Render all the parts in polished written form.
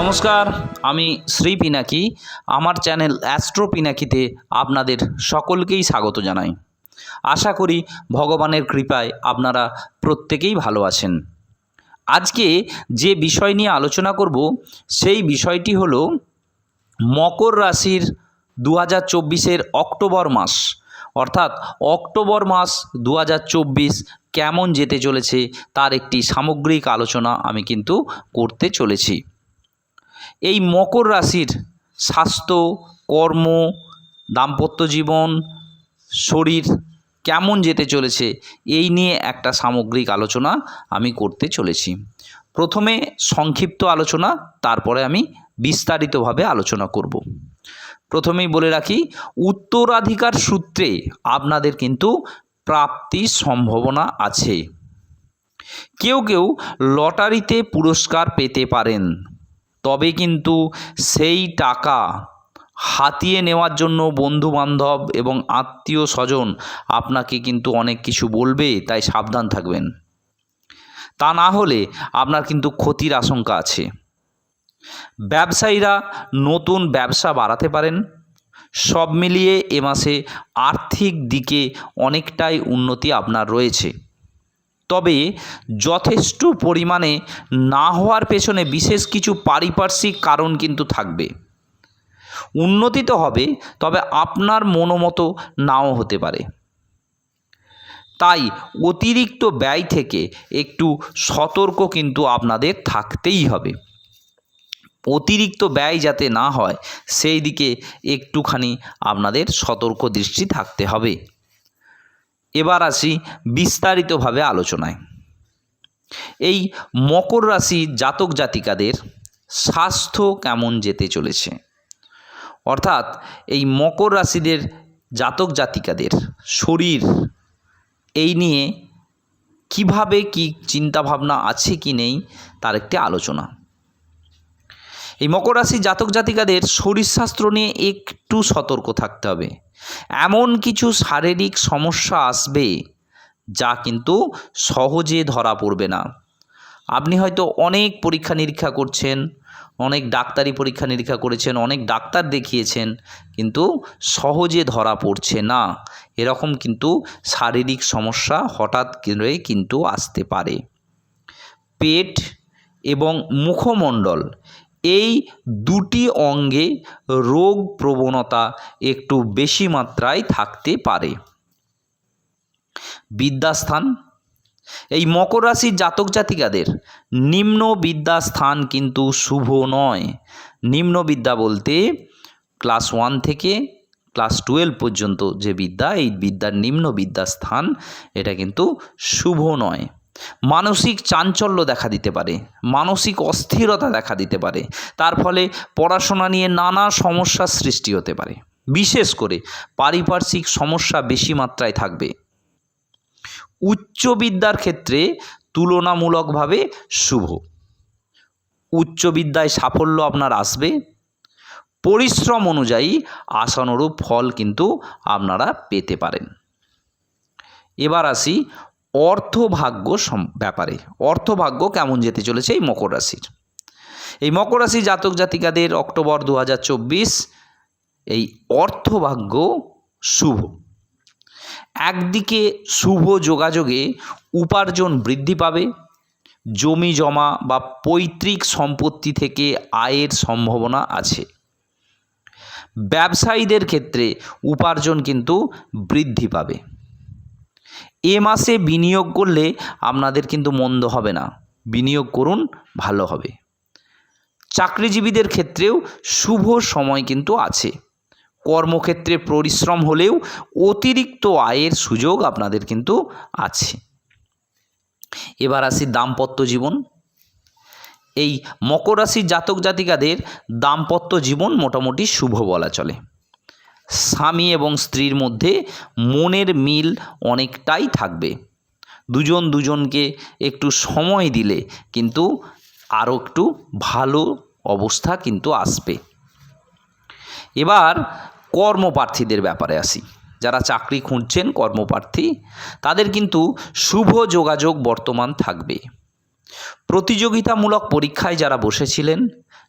নমস্কার, আমি শ্রী পিনাকি। আমার চ্যানেল অ্যাস্ট্রো পিনাকিতে আপনাদের সকলকেই স্বাগত জানাই। আশা করি ভগবানের কৃপায় আপনারা প্রত্যেকেই ভালো আছেন। আজকে যে বিষয় নিয়ে আলোচনা করব সেই বিষয়টি হলো মকর রাশির 2024-এর অক্টোবর মাস, অর্থাৎ অক্টোবর মাস 2024 কেমন যেতে চলেছে তার একটি সামগ্রিক আলোচনা আমি কিন্তু করতে চলেছি। এই মকর রাশির স্বাস্থ্য, কর্ম, দাম্পত্য জীবন, শরীর কেমন যেতে চলেছে এই নিয়ে একটা সামগ্রিক আলোচনা আমি করতে চলেছি। প্রথমে সংক্ষিপ্ত আলোচনা, তারপরে আমি বিস্তারিতভাবে আলোচনা করব। প্রথমেই বলে রাখি, উত্তরাধিকার সূত্রে আপনাদের কিন্তু প্রাপ্তির সম্ভাবনা আছে। কেউ কেউ লটারিতে পুরস্কার পেতে পারেন, তবে কিন্তু সেই টাকা হাতিয়ে নেওয়ার জন্য বন্ধুবান্ধব এবং আত্মীয় স্বজন আপনাকে কিন্তু অনেক কিছু বলবে, তাই সাবধান থাকবেন। তা না হলে আপনার কিন্তু ক্ষতির আশঙ্কা আছে। ব্যবসায়ীরা নতুন ব্যবসা বাড়াতে পারেন। সব মিলিয়ে এ মাসে আর্থিক দিকে অনেকটাই উন্নতি আপনার রয়েছে, তবে যথেষ্ট পরিমাণে না হওয়ার পেছনে বিশেষ কিছু পারিপার্শ্বিক কারণ কিন্তু থাকবে। উন্নতি তো হবে, তবে আপনার মনোমতো নাও হতে পারে। তাই অতিরিক্ত ব্যয় থেকে একটু সতর্ক কিন্তু আপনাদের থাকতেই হবে। অতিরিক্ত ব্যয় যাতে না হয় সেই দিকে একটুখানি আপনাদের সতর্ক দৃষ্টি থাকতে হবে। এবার আসি বিস্তারিতভাবে আলোচনায়। এই মকর রাশি জাতক জাতিকাদের স্বাস্থ্য কেমন যেতে চলেছে, অর্থাৎ এই মকর রাশিদের জাতক জাতিকাদের শরীর এই নিয়ে কিভাবে কি চিন্তাভাবনা আছে কি নেই তার একটি আলোচনা। এই মকর রাশি জাতক জাতিকাদের শরীর স্বাস্থ্য নিয়ে একটু সতর্ক থাকতে হবে। এমন কিছু শারীরিক সমস্যা আসবে যা কিন্তু সহজে ধরা পড়বে না। আপনি হয়তো অনেক পরীক্ষা নিরীক্ষা করছেন, অনেক ডাক্তারি পরীক্ষা নিরীক্ষা করেছেন, অনেক ডাক্তার দেখিয়েছেন, কিন্তু সহজে ধরা পড়ছে না। এরকম কিন্তু শারীরিক সমস্যা হঠাৎ করে কিন্তু আসতে পারে। পেট এবং মুখমণ্ডল এই দুটি অঙ্গে রোগ প্রবণতা একটু বেশি মাত্রায় থাকতে পারে। বিদ্যাস্থান, এই মকর রাশির জাতক জাতিকাদের নিম্ন বিদ্যাস্থান কিন্তু শুভ নয়। নিম্ন বিদ্যা বলতে ক্লাস 1 থেকে ক্লাস 12 পর্যন্ত যে বিদ্যা, এই বিদ্যার নিম্ন বিদ্যাস্থান এটা কিন্তু শুভ নয়। মানসিক চাঞ্চল্য দেখা দিতে পারে, মানসিক অস্থিরতা দেখা দিতে পারে, তার ফলে পড়াশোনা নিয়ে নানা সমস্যার সৃষ্টি হতে পারে। বিশেষ করে পারিপার্শ্বিক সমস্যা বেশি মাত্রায় থাকবে। উচ্চ বিদ্যার ক্ষেত্রে তুলনামূলকভাবে শুভ। উচ্চ বিদ্যায় সাফল্য আপনার আসবে। পরিশ্রম অনুযায়ী আশানুরূপ ফল কিন্তু আপনারা পেতে পারেন। এবার আসি অর্থভাগ্য ব্যাপারে। অর্থভাগ্য কেমন যেতে চলেছে এই মকর রাশির। এই মকর রাশি জাতক জাতিকাদের অক্টোবর 2024 এই অর্থভাগ্য শুভ। একদিকে শুভ যোগাযোগে উপার্জন বৃদ্ধি পাবে। জমি জমা বা পৈতৃক সম্পত্তি থেকে আয়ের সম্ভাবনা আছে। ব্যবসায়ীদের ক্ষেত্রে উপার্জন কিন্তু বৃদ্ধি পাবে। এ মাসে বিনিয়োগ করলে আপনাদের কিন্তু মন্দ হবে না, বিনিয়োগ করুন, ভালো হবে। চাকরিজীবীদের ক্ষেত্রেও শুভ সময় কিন্তু আছে। কর্মক্ষেত্রে পরিশ্রম হলেও অতিরিক্ত আয়ের সুযোগ আপনাদের কিন্তু আছে। এবার আসি দাম্পত্য জীবন। এই মকর রাশির জাতক জাতিকাদের দাম্পত্য জীবন মোটামুটি শুভ বলা চলে। স্বামী এবং স্ত্রীর মধ্যে মনের মিল অনেকটাই থাকবে। দুজন দুজনকে একটু সময় দিলে কিন্তু আরও একটু ভালো অবস্থা কিন্তু আসবে। এবার কর্মপ্রার্থীদের ব্যাপারে আসি। যারা চাকরি খুঁজছেন, কর্মপ্রার্থী, তাদের কিন্তু শুভ যোগাযোগ বর্তমান থাকবে। প্রতিযোগিতামূলক পরীক্ষায় যারা বসেছিলেন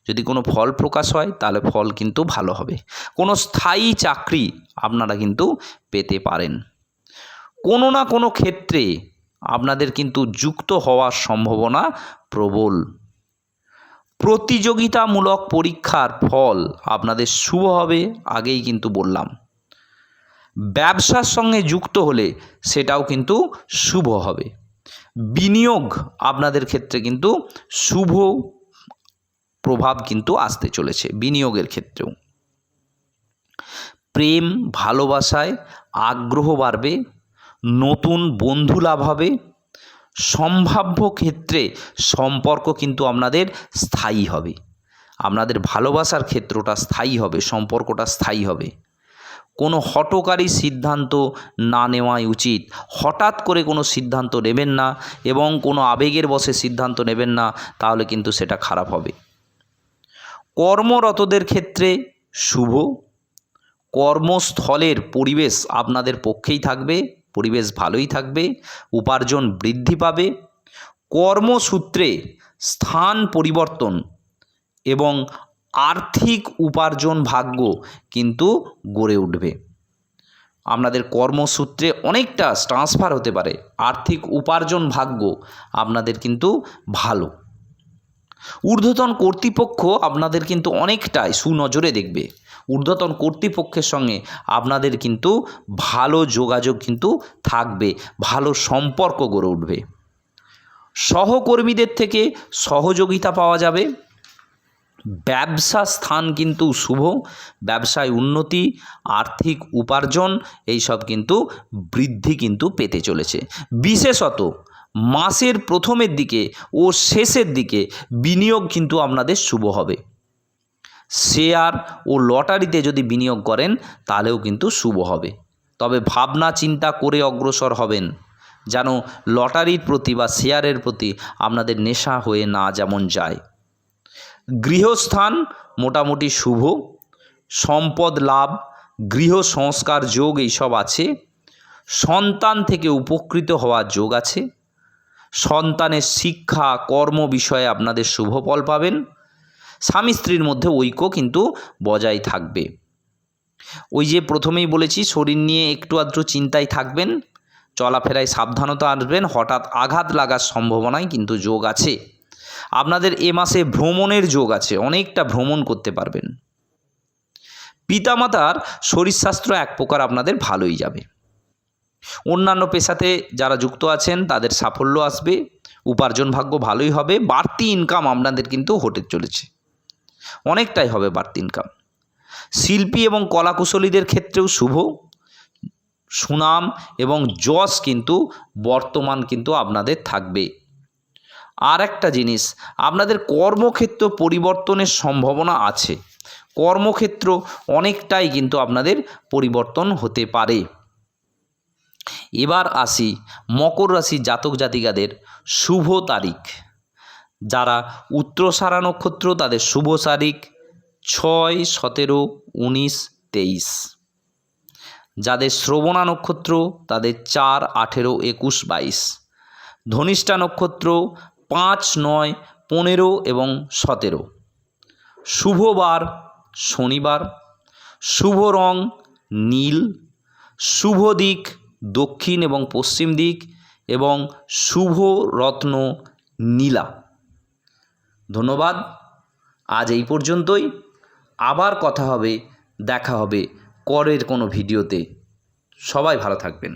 যদি কোনো ফল প্রকাশ হয় তাহলে ফল কিন্তু ভালো হবে। কোনো স্থায়ী চাকরি আপনারা কিন্তু পেতে পারেন। কোনো না কোনো ক্ষেত্রে আপনাদের কিন্তু যুক্ত হওয়ার সম্ভাবনা প্রবল। প্রতিযোগিতামূলক পরীক্ষার ফল আপনাদের শুভ হবে, আগেই কিন্তু বললাম। ব্যবসার সঙ্গে যুক্ত হলে সেটাও কিন্তু শুভ হবে। বিনিয়োগ আপনাদের ক্ষেত্রে কিন্তু শুভ প্রভাব কিন্তু আসতে চলেছে বিনিয়োগের ক্ষেত্রেও। প্রেম ভালোবাসায় আগ্রহ বাড়বে, নতুন বন্ধু লাভ হবে, সম্ভাব্য ক্ষেত্রে সম্পর্ক কিন্তু আপনাদের স্থায়ী হবে। আপনাদের ভালোবাসার ক্ষেত্রটা স্থায়ী হবে, সম্পর্কটা স্থায়ী হবে। কোনো হঠকারী সিদ্ধান্ত না নেওয়াই উচিত। হঠাৎ করে কোনো সিদ্ধান্ত নেবেন না এবং কোনো আবেগের বশে সিদ্ধান্ত নেবেন না, তাহলে কিন্তু সেটা খারাপ হবে। কর্মরতদের ক্ষেত্রে শুভ। কর্মস্থলের পরিবেশ আপনাদের পক্ষেই থাকবে, পরিবেশ ভালোই থাকবে, উপার্জন বৃদ্ধি পাবে। কর্মসূত্রে স্থান পরিবর্তন এবং আর্থিক উপার্জন ভাগ্য কিন্তু গড়ে উঠবে। আপনাদের কর্মসূত্রে অনেকটা ট্রান্সফার হতে পারে, আর্থিক উপার্জন ভাগ্য আপনাদের কিন্তু ভালো। ঊর্ধ্বতন কর্তৃপক্ষ আপনাদের কিন্তু অনেকটাই সুনজরে দেখবে। ঊর্ধ্বতন কর্তৃপক্ষের সঙ্গে আপনাদের কিন্তু ভালো যোগাযোগ কিন্তু থাকবে, ভালো সম্পর্ক গড়ে উঠবে। সহকর্মীদের থেকে সহযোগিতা পাওয়া যাবে। ব্যবসা স্থান কিন্তু শুভ, ব্যবসায় উন্নতি, আর্থিক উপার্জন এইসব কিন্তু বৃদ্ধি কিন্তু পেতে চলেছে। বিশেষত মাসের প্রথমের দিকে ও শেষের দিকে বিনিয়োগ কিন্তু আপনাদের শুভ হবে। শেয়ার ও লটারিতে যদি বিনিয়োগ করেন তাহলেও কিন্তু শুভ হবে। তবে ভাবনা চিন্তা করে অগ্রসর হবেন, যেন লটারির প্রতি বা শেয়ারের প্রতি আপনাদের নেশা হয়ে না যেমন যায়। গৃহস্থান মোটামুটি শুভ, সম্পদ লাভ, গৃহ সংস্কার যোগ এইসব আছে। সন্তান থেকে উপকৃত হওয়ার যোগ আছে। সন্তানের শিক্ষা কর্ম বিষয়ে আপনাদের শুভ ফল পাবেন। স্বামী স্ত্রীর মধ্যে ঐক্য কিন্তু বজায় থাকবে। ওই যে প্রথমেই বলেছি, শরীর নিয়ে একটু আধটু চিন্তায় থাকবেন, চলাফেরায় সাবধানতা আনবেন, হঠাৎ আঘাত লাগার সম্ভাবনায় কিন্তু যোগ আছে। আপনাদের এ মাসে ভ্রমণের যোগ আছে, অনেকটা ভ্রমণ করতে পারবেন। পিতামাতার শরীর স্বাস্থ্য এক প্রকার আপনাদের ভালোই যাবে। অন্যান্য পেশাতে যারা যুক্ত আছেন তাদের সাফল্য আসবে, উপার্জন ভাগ্য ভালোই হবে। বাড়তি ইনকাম আপনাদের কিন্তু হতে চলেছে, অনেকটাই হবে বাড়তি ইনকাম। শিল্পী এবং কলাকুশলীদের ক্ষেত্রেও শুভ। সুনাম এবং যশ কিন্তু বর্তমান কিন্তু আপনাদের থাকবে। আর একটা জিনিস, আপনাদের কর্মক্ষেত্র পরিবর্তনের সম্ভাবনা আছে। কর্মক্ষেত্র অনেকটাই কিন্তু আপনাদের পরিবর্তন হতে পারে। এবার আসি মকর রাশির জাতক জাতিকাদের শুভ তারিখ। যারা উত্তরাষাঢ়া নক্ষত্র তাদের শুভ তারিখ 6, 17, 19, 23। যাদের শ্রবণা নক্ষত্র তাদের 4, 18, 21, 22। ধনিষ্ঠা নক্ষত্র 5, 9, 15 এবং 17। শুভ বার শনিবার। শুভ রং নীল। শুভ দিক দক্ষিণ এবং পশ্চিম দিক এবং শুভ রত্ন নীলা। ধন্যবাদ, আজ এই পর্যন্তই। আবার কথা হবে, দেখা হবে পরের কোনো ভিডিওতে। সবাই ভালো থাকবেন।